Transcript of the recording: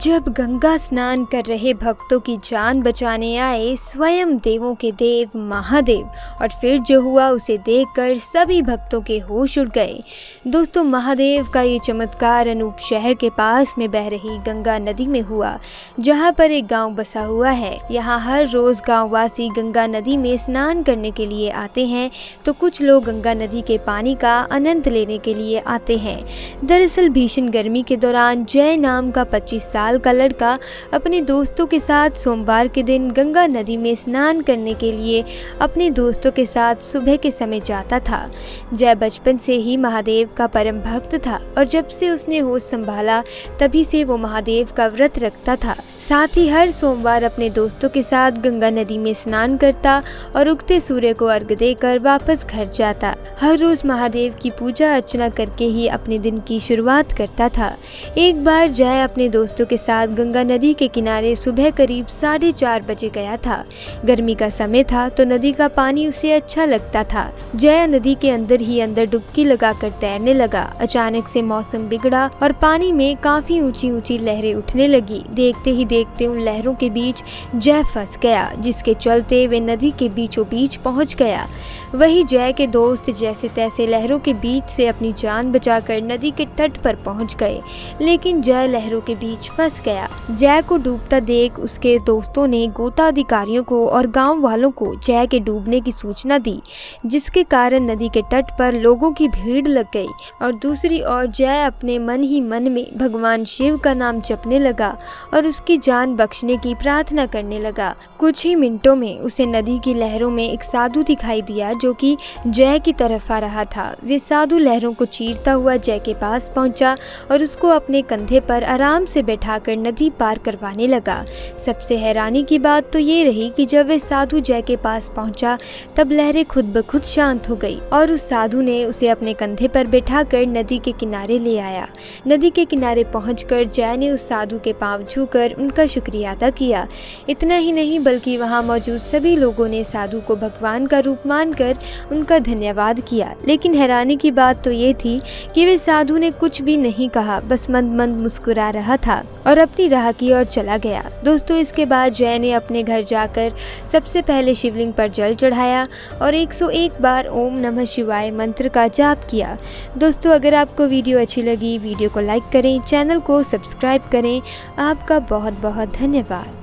जब गंगा स्नान कर रहे भक्तों की जान बचाने आए स्वयं देवों के देव महादेव, और फिर जो हुआ उसे देखकर सभी भक्तों के होश उड़ गए। दोस्तों, महादेव का ये चमत्कार अनूप शहर के पास में बह रही गंगा नदी में हुआ, जहां पर एक गांव बसा हुआ है। यहाँ हर रोज गांववासी गंगा नदी में स्नान करने के लिए आते हैं, तो कुछ लोग गंगा नदी के पानी का आनंद लेने के लिए आते हैं। दरअसल भीषण गर्मी के दौरान जय नाम का 25 साल का लड़का अपने दोस्तों के साथ सोमवार के दिन गंगा नदी में स्नान करने के लिए अपने दोस्तों के साथ सुबह के समय जाता था। जय बचपन से ही महादेव का परम भक्त था और जब से उसने होश संभाला तभी से वो महादेव का व्रत रखता था। साथ ही हर सोमवार अपने दोस्तों के साथ गंगा नदी में स्नान करता और उगते सूर्य को अर्घ्य देकर वापस घर जाता। हर रोज महादेव की पूजा अर्चना करके ही अपने दिन की शुरुआत करता था। एक बार जय अपने दोस्तों के साथ गंगा नदी के किनारे सुबह करीब 4:30 बजे गया था। गर्मी का समय था तो नदी का पानी उसे अच्छा लगता था। जय नदी के अंदर ही अंदर डुबकी लगाकर तैरने लगा। अचानक से मौसम बिगड़ा और पानी में काफी ऊंची ऊंची लहरें उठने लगी। देखते उन लहरों के बीच जय फंस गया, जिसके चलते वे नदी के बीचों बीच पहुंच गया। वही जय के दोस्त जैसे तैसे लहरों के बीच से अपनी जान बचाकर नदी के तट पर पहुंच गए, लेकिन जय लहरों के बीच फंस गया। जय को डूबता देख उसके दोस्तों ने गोता अधिकारियों को और गांव वालों को जय के डूबने की सूचना दी, जिसके कारण नदी के तट पर लोगों की भीड़ लग गई। और दूसरी ओर जय अपने मन ही मन में भगवान शिव का नाम जपने लगा और उसकी जान बख्शने की प्रार्थना करने लगा। कुछ ही मिनटों में उसे नदी की लहरों में एक साधु दिखाई दिया जो कि जय की तरफ आ रहा था। वे साधु लहरों को चीरता हुआ जय के पास पहुंचा और उसको अपने कंधे पर आराम से बैठाकर नदी पार करवाने लगा। सबसे हैरानी की बात तो ये रही कि जब वे साधु जय के पास पहुंचा तब लहरें खुद ब खुद शांत हो गई और उस साधु ने उसे अपने कंधे पर बैठाकर नदी के किनारे ले आया। नदी के किनारे पहुंचकर जय ने उस साधु के पांव छूकर उनका शुक्रिया अदा किया। इतना ही नहीं बल्कि वहां मौजूद सभी लोगों ने साधु को भगवान का रूप मानकर उनका धन्यवाद किया। लेकिन हैरानी की बात तो ये थी कि वे साधु ने कुछ भी नहीं कहा, बस मंद मंद मुस्कुरा रहा था और अपनी राह की ओर चला गया। दोस्तों, इसके बाद जय ने अपने घर जाकर सबसे पहले शिवलिंग पर जल चढ़ाया और 101 बार ओम नमः शिवाय मंत्र का जाप किया। दोस्तों, अगर आपको वीडियो अच्छी लगी, वीडियो को लाइक करें, चैनल को सब्सक्राइब करें। आपका बहुत बहुत धन्यवाद।